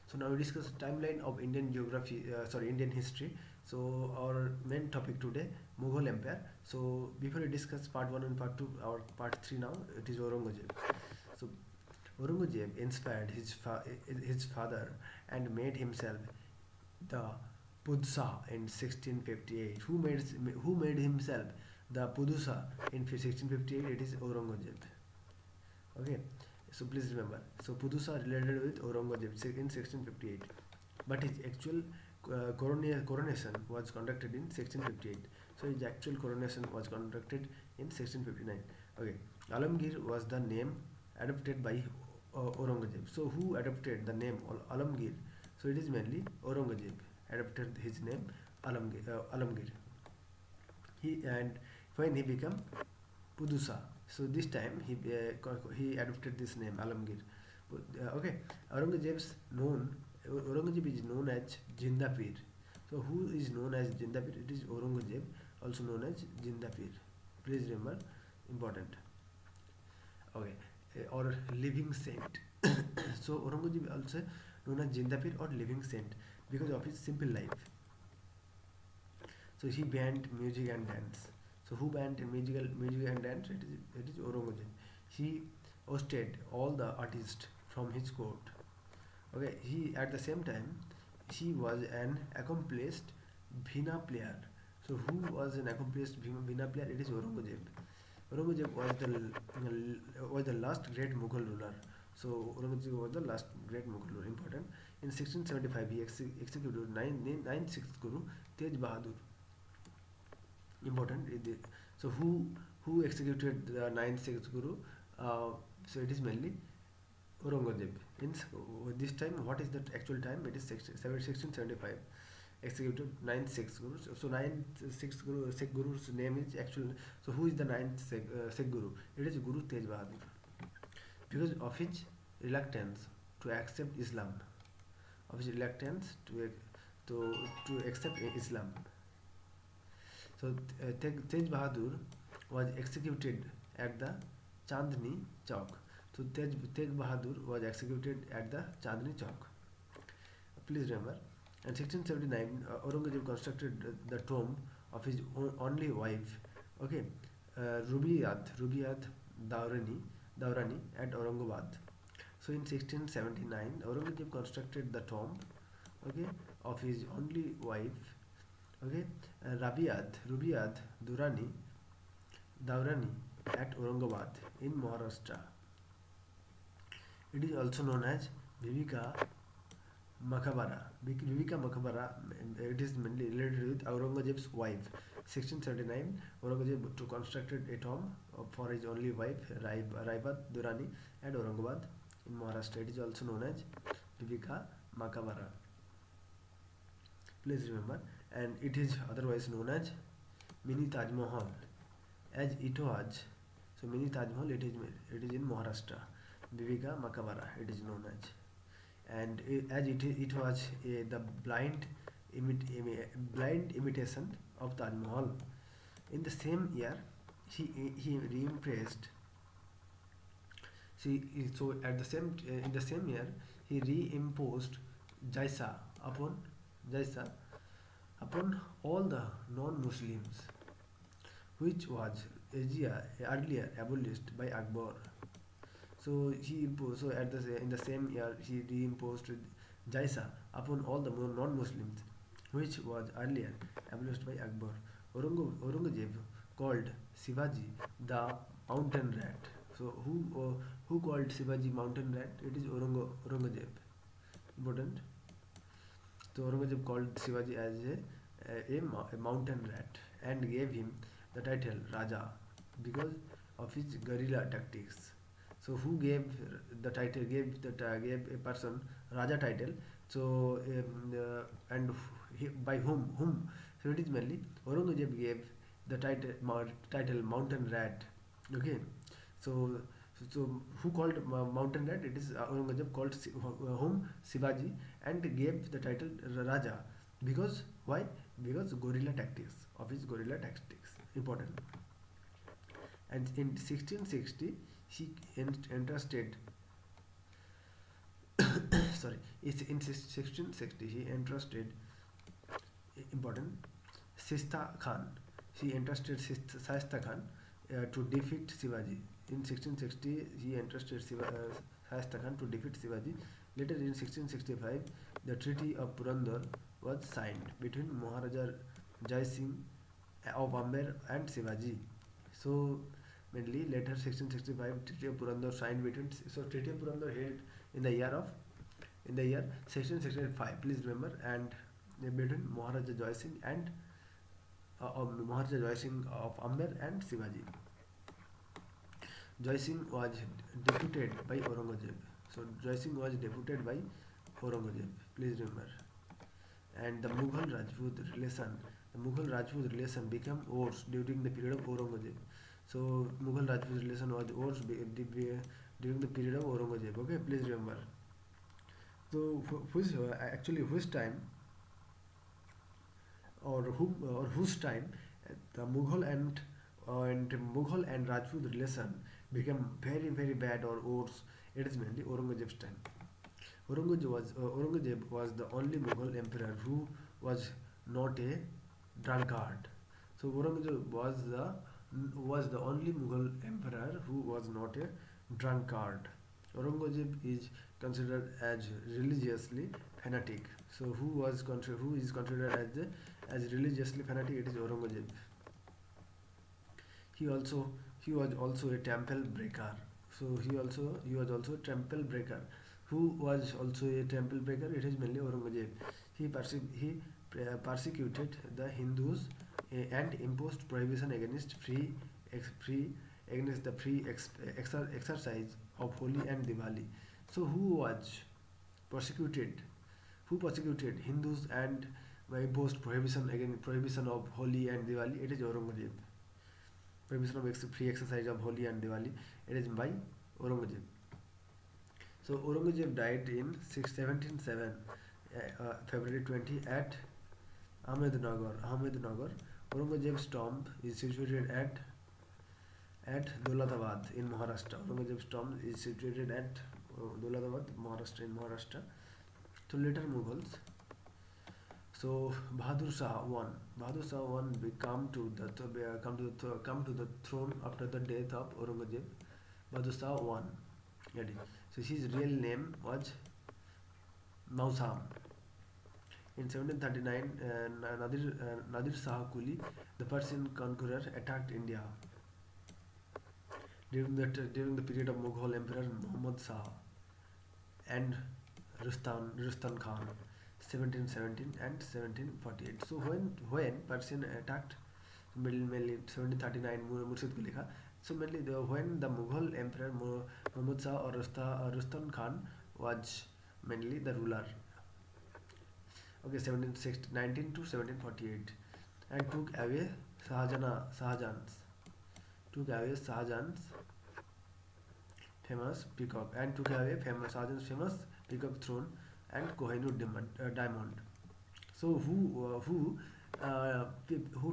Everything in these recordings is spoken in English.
So now we discuss timeline of Indian geography, Indian history. So our main topic today, Mughal Empire. So before we discuss part 1 and part 2, our part 3 now, it is Aurangzeb. So Aurangzeb inspired his father and made himself the Pudsa in 1658. Who made himself the Pudusa in 1658? It is Aurangzeb. Okay, so please remember. So Pudusa related with Aurangzeb in 1658, but his actual coronation was conducted in 1658. So his actual coronation was conducted in 1659. Okay, Alamgir was the name adopted by Aurangzeb. So who adopted the name Alamgir? So it is mainly Aurangzeb adopted his name Alamgir. And when he became Pudusa. So this time he adopted this name Alamgir. Okay, Aurangzeb's known Aurangzeb is known as Jinda Pir. So who is known as Jinda Pir? It is Aurangzeb, also known as Jinda Pir. Please remember, important. Okay, or living saint. So Aurangzeb also known as Jinda Pir or living saint because of his simple life. So he banned music and dance. So who banned music and dance? It is Aurangzeb. He hosted all the artists from his court. Okay, he at the same time he was an accomplished Veena player. So who was an accomplished Veena player? It is Aurangzeb. Aurangzeb was the last great Mughal ruler. So Aurangzeb was the last great Mughal ruler. Important. In 1675, he executed ninth sixth Guru Tej Bahadur. Important. So who executed the ninth sixth Guru? So it is mainly Aurangzeb. In this time, what is the actual time? It is 1675. Executed ninth sixth Guru. So ninth sixth Guru, Sikh Guru's name is actual. So who is the ninth Sikh Guru? It is Guru Tej Bahadur. Because of his reluctance to accept Islam, of his reluctance to accept Islam. So Tej Bahadur was executed at the Chandni Chowk. So Tej Bahadur was executed at the Chandni Chowk. Please remember. In 1679, Aurangzeb constructed the tomb of his only wife. Okay, Rubaiyat Daurani at Aurangabad. So in 1679, Aurangzeb constructed the tomb, okay, of his only wife. Okay, Rubaiyat Daurani at Aurangabad in Maharashtra. It is also known as Viveka Makabara. Viveka Makabara, it is mainly related with Aurangzeb's wife. 1679, Aurangzeb to constructed a tomb for his only wife, Raibat Durrani at Aurangabad in Maharashtra. It is also known as Viveka Makabara. Please remember, and it is otherwise known as Mini Taj Mahal, as it was. So Mini Taj Mahal, it is in Maharashtra. Viveka Makabara, it is known as. And as it was the blind imitation of Taj Mahal. In the same year, he reimpressed. So at the same in the same year, he reimposed Jaisa Jaisa upon all the non-Muslims, which was earlier abolished by Akbar. So in the same year he reimposed Jaisa upon all the non-Muslims, which was earlier abolished by Akbar. Aurangzeb called Shivaji the mountain rat. So who called Shivaji mountain rat? It is Aurangzeb. Important. So Aurangzeb called Shivaji as a mountain rat and gave him the title Raja because of his guerrilla tactics. So who gave the title? Gave a person Raja title. So by whom? So it is mainly Aurangzeb gave the title Mountain Rat. Okay. So who called Mountain Rat? It is Aurangzeb called whom? Shivaji, and gave the title Raja because why? Because guerrilla tactics, of his guerrilla tactics. Important. And in 1660 he entrusted sorry, in 1660 he entrusted important Sista Khan. He entrusted Shaista Khan to defeat Shivaji. In 1660, he entrusted Shaista Khan to defeat Shivaji. Later, in 1665, the Treaty of Purandar was signed between Maharaja Jai Singh of Amber and Shivaji. So, mainly later 1665, Treaty of Purandar signed between. So, Treaty of Purandar held in the year 1665. Please remember, and between Maharaja Jai Singh and Maharaja Jai Singh of Amber and Shivaji. Jai Singh was deputed by Aurangzeb. So Jai Singh was deputed by Aurangzeb. Please remember. And the Mughal Rajput relation became worse during the period of Aurangzeb. So Mughal Rajput relation was worse during the period of Aurangzeb. Okay, please remember. So which time or whose time the Mughal and Rajput relation became very bad or worse? It is mainly Aurangzeb's time. Aurangzeb was the only Mughal emperor who was not a drunkard. So Aurangzeb was the only Mughal emperor who was not a drunkard. Aurangzeb is considered as religiously fanatic. So who is considered as religiously fanatic? It is Aurangzeb. He was also a temple breaker. So he was also a temple breaker. Who was also a temple breaker? It is mainly Aurangzeb. He persecuted the Hindus and imposed prohibition against the free exercise of Holi and Diwali. So who was persecuted? Who persecuted Hindus and imposed prohibition of Holi and Diwali? It is Aurangzeb. Prohibition of free exercise of Holi and Diwali. It is by Aurangzeb. So Aurangzeb died in 1707, February 20 at Ahmednagar. Aurangzeb's tomb is situated at Daulatabad in Maharashtra. Aurangzeb's tomb is situated at Daulatabad, Maharashtra. So later Mughals. So Bahadur Shah won. Bahadur Shah won. Come to the throne after the death of Aurangzeb. Bahadur Shah won. So his real name was Mausam. In 1739, Nadir Shah Kuli, the Persian conqueror, attacked India. During the period of Mughal Emperor Muhammad Shah and Rustan Khan, 1717 and 1748. So when Persian attacked, mainly 1739 Murshid को लिखा. So mainly when the Mughal Emperor Muhammad Shah or Rustan Khan was mainly the ruler. Okay, 1719 to 1748, and took away Shahjahan's famous peacock, and took away Shahjahan's famous peacock throne and Kohinoor diamond. So who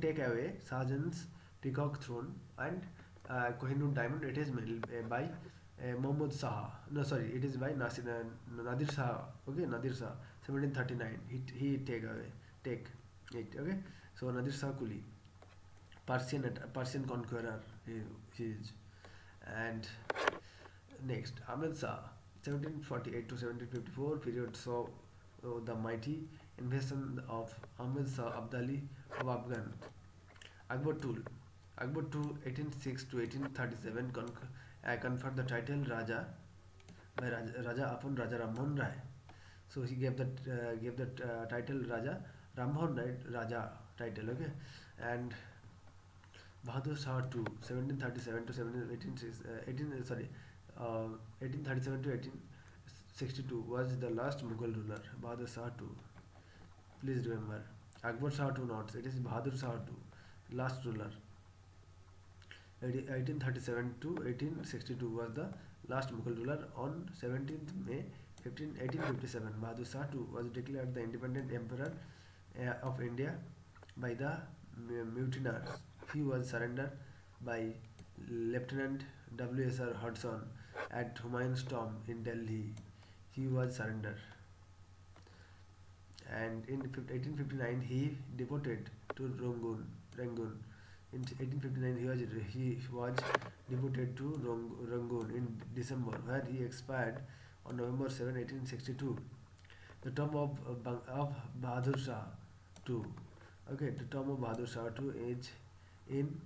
take away Shahjahan's peacock throne and Kohinoor diamond? It is made by Muhammad Shah. No, sorry, it is by Nadir Shah. Okay, Nadir Shah, 1739. He take it. Okay, so Nadir Shah Kuli, Persian conqueror. He is. And next, Ahmed Shah, 1748 to 1754 period saw the mighty invasion of Ahmed Shah Abdali of Afghan. Akbar II, 1806 to 1837 conferred the title Raja by Raja upon Raja Rammohn Rai. So he gave the title Raja Rammohn Rai Raja title. Okay, and Bahadur Shah II, 1737 to 1837 to 1862 was the last Mughal ruler. Bahadur Shah II. Please remember, Akbar Shah II not. It is Bahadur Shah II, last ruler. 1837 to 1862 was the last Mughal ruler. On 17th May 1857, Bahadur Shah II was declared the independent emperor of India by the mutineers. He was surrendered by Lieutenant W.S.R. Hudson at Humayun's tomb in Delhi. He was surrendered. and in 1859 he deported to Rangoon. In 1859 he was deported to Rangoon in December, where he expired on November 7, 1862. The tomb of Bahadur Shah II. Okay, the tomb of Bahadur Shah II is in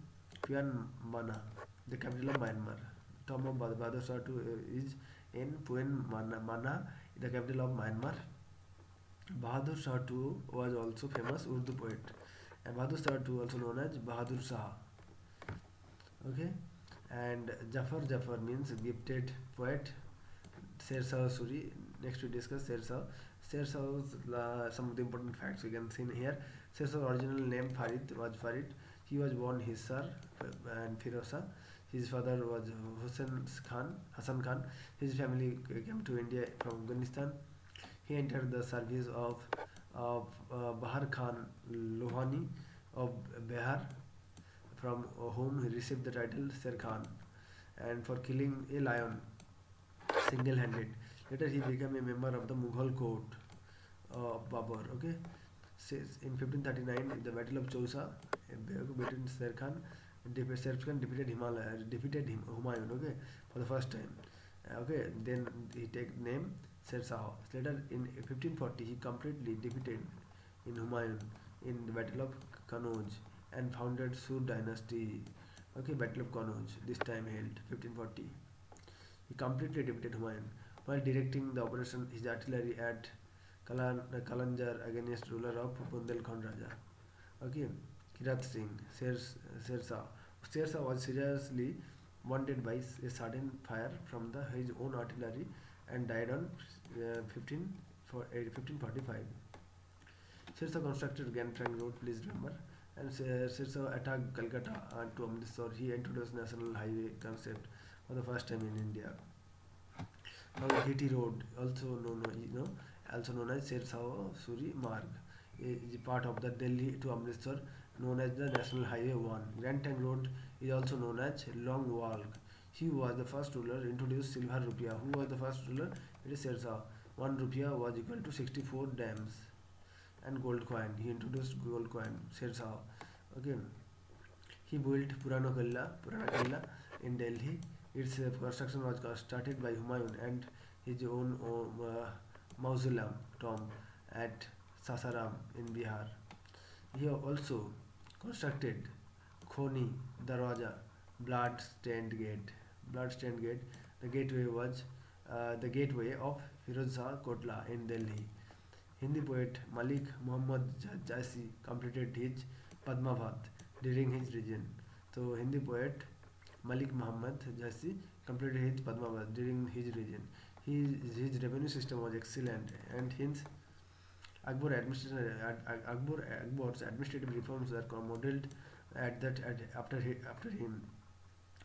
Mana, the capital of Myanmar. Tomb of Bahadur Shah II is in Mana, the capital of Myanmar. Bahadur Shah II was also famous Urdu poet, and Bahadur Shah II also known as Bahadur Shah. Okay, and Jafar means gifted poet. Sher Shah Suri. Next we discuss Sher Shah. Sher Shah's some of the important facts we can see here. Sher Shah's original name Farid was Farid. He was born Hisar and Firoza. His father was Hassan Khan. His family came to India from Afghanistan. He entered the service of Bahar Khan Lohani of Bihar, from whom he received the title Sher Khan, and for killing a lion single-handed. Later he became a member of the Mughal court of Babur. Okay, in 1539, the Battle of Chausa between Sher Khan defeated Humayun. Okay, for the first time. Okay, then he take name Sher Shah. Later in 1540, he completely defeated in Humayun in the Battle of Kannauj and founded Sur dynasty. Okay, Battle of Kannauj this time held 1540. He completely defeated Humayun while directing the operation his artillery at Kalanjar against ruler of Bundelkhand Raja. Okay, Kirat Singh, Sher Shah. Sher Shah was seriously wounded by a sudden fire from his own artillery and died on 1545. Sher Shah constructed Grand Trunk Road, please remember, and Sher Shah attacked Calcutta to Amritsar. He introduced national highway concept for the first time in India. Now GT Road, also known as Sher Shah Suri Marg, is part of the Delhi to Amritsar, known as the National Highway 1. Grand Trunk Road is also known as Long Walk. He was the first ruler to introduce silver rupiah. Who was the first ruler? It is Sher Shah. 1 rupiah was equal to 64 dams. And gold coin. He introduced gold coin. Sher Shah. Okay. He built Purana Killa in Delhi. Its construction was started by Humayun and his own mausoleum tomb at Sasaram in Bihar. He also constructed Khoni Darwaja, blood-stained gate. The gateway was the gateway of Firozshah Kotla in Delhi. Hindi poet Malik Muhammad Jaisi completed his Padmavat during his reign. So Hindi poet Malik Muhammad Jaisi completed his Padmavat during his reign. His revenue system was excellent, and hence Akbar's administrative reforms were modelled after him.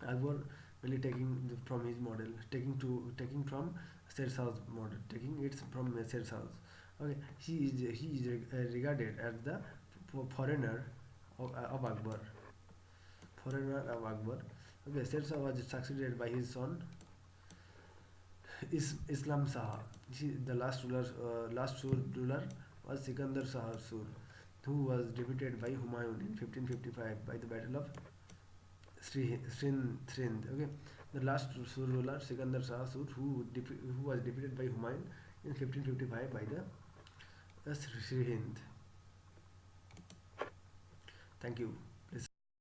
Akbar really taking from his model, taking from Sher Shah's model, taking it from Sher Shah's. Okay, he is regarded as the foreigner of Akbar. Okay, Sher Shah was succeeded by his son Islam Shah. The last Sur ruler was Sikandar Shah Sur, who was defeated by Humayun in 1555 by the Battle of Sindh. Okay, the last Sur ruler Sikandar Shah Sur, who was defeated by Humayun in 1555 by the Sindh. Thank you.